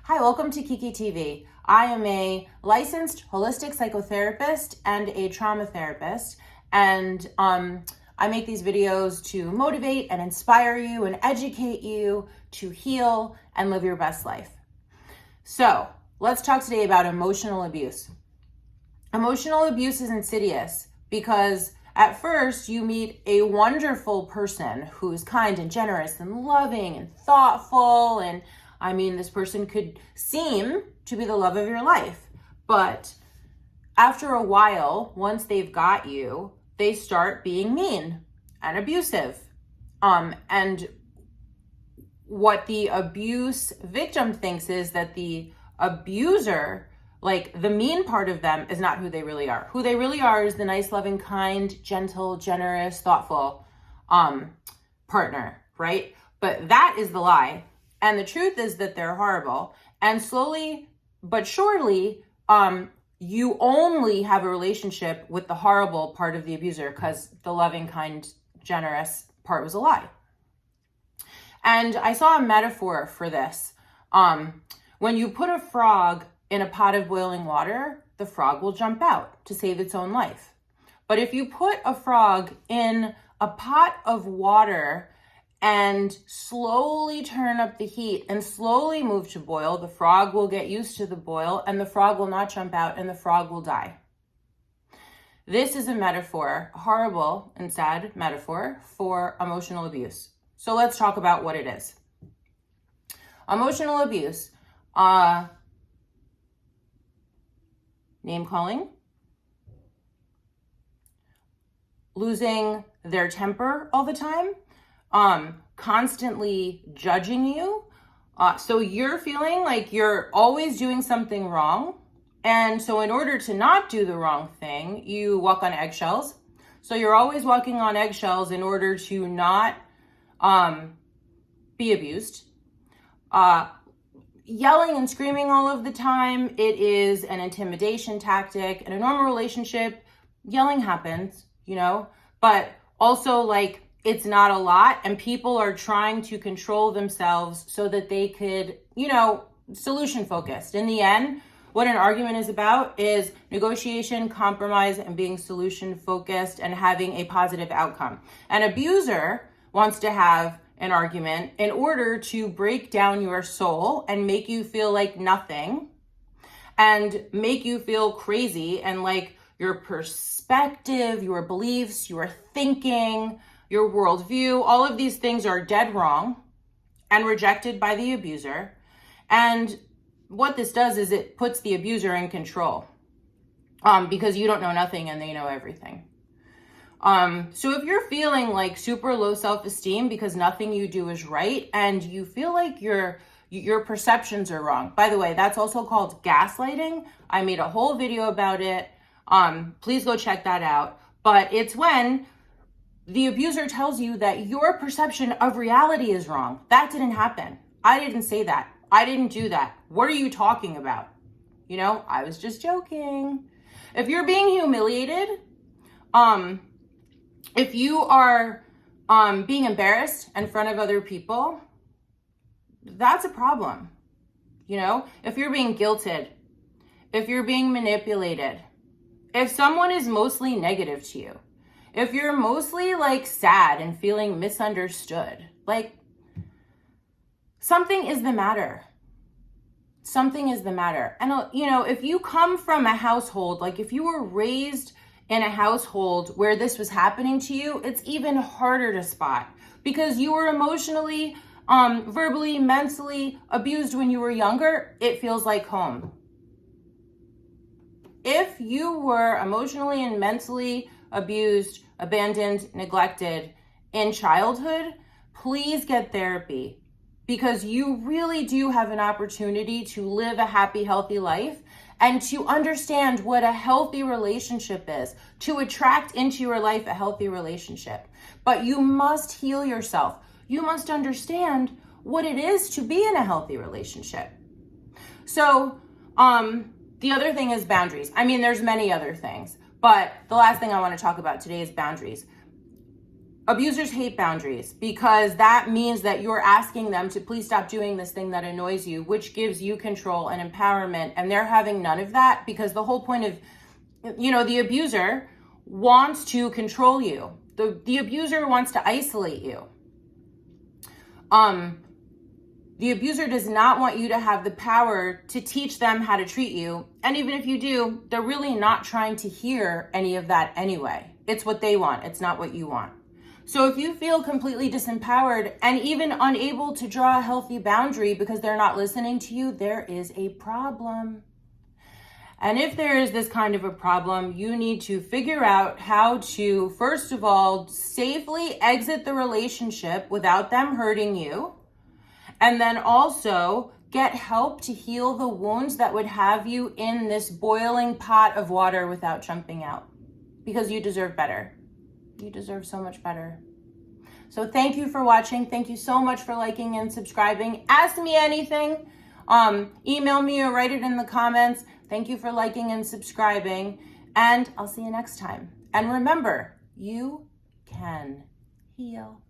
Hi, welcome to Kiki TV. I am a licensed holistic psychotherapist and a trauma therapist, and I make these videos to motivate and inspire you and educate you to heal and live your best life. So let's talk today about emotional abuse. Emotional abuse is insidious because at first you meet a wonderful person who's kind and generous and loving and thoughtful, and this person could seem to be the love of your life, but after a while, once they've got you, they start being mean and abusive. And what the abuse victim thinks is that the abuser, like the mean part of them, is not who they really are. Who they really are is the nice, loving, kind, gentle, generous, thoughtful partner, right? But that is the lie. And the truth is that they're horrible. And slowly but surely, you only have a relationship with the horrible part of the abuser because the loving, kind, generous part was a lie. And I saw a metaphor for this. When you put a frog in a pot of boiling water, the frog will jump out to save its own life. But if you put a frog in a pot of water and slowly turn up the heat and slowly move to boil, the frog will get used to the boil and the frog will not jump out and the frog will die. This is a metaphor, a horrible and sad metaphor for emotional abuse. So let's talk about what it is. Emotional abuse, name calling, losing their temper all the time, constantly judging you. So you're feeling like you're always doing something wrong. And so in order to not do the wrong thing, you walk on eggshells. So you're always walking on eggshells in order to not be abused. Yelling and screaming all of the time, it is an intimidation tactic. In a normal relationship, yelling happens, but also it's not a lot, and people are trying to control themselves so that they could, solution focused. In the end, what an argument is about is negotiation, compromise, and being solution focused and having a positive outcome. An abuser wants to have an argument in order to break down your soul and make you feel like nothing and make you feel crazy, and like your perspective, your beliefs, your thinking, your worldview, all of these things are dead wrong and rejected by the abuser. And what this does is it puts the abuser in control because you don't know nothing and they know everything. So if you're feeling like super low self-esteem because nothing you do is right and you feel like your perceptions are wrong, by the way, that's also called gaslighting. I made a whole video about it. Please go check that out. But it's when the abuser tells you that your perception of reality is wrong. That didn't happen. I didn't say that. I didn't do that. What are you talking about? I was just joking. If you're being humiliated, if you are being embarrassed in front of other people, that's a problem. If you're being guilted, if you're being manipulated, if someone is mostly negative to you, if you're mostly sad and feeling misunderstood, something is the matter. Something is the matter. And, if you come from a household, if you were raised in a household where this was happening to you, it's even harder to spot because you were emotionally, verbally, mentally abused when you were younger. It feels like home. If you were emotionally and mentally abused, abandoned, neglected in childhood, please get therapy because you really do have an opportunity to live a happy, healthy life and to understand what a healthy relationship is, to attract into your life a healthy relationship. But you must heal yourself. You must understand what it is to be in a healthy relationship. So, the other thing is boundaries. There's many other things, but the last thing I want to talk about today is boundaries. Abusers hate boundaries because that means that you're asking them to please stop doing this thing that annoys you, which gives you control and empowerment. And they're having none of that because the whole point of, the abuser wants to control you. The abuser wants to isolate you. The abuser does not want you to have the power to teach them how to treat you. And even if you do, they're really not trying to hear any of that anyway. It's what they want. It's not what you want. So if you feel completely disempowered and even unable to draw a healthy boundary because they're not listening to you, there is a problem. And if there is this kind of a problem, you need to figure out how to, first of all, safely exit the relationship without them hurting you. And then also get help to heal the wounds that would have you in this boiling pot of water without jumping out. Because you deserve better. You deserve so much better. So thank you for watching. Thank you so much for liking and subscribing. Ask me anything. Email me or write it in the comments. Thank you for liking and subscribing. And I'll see you next time. And remember, you can heal.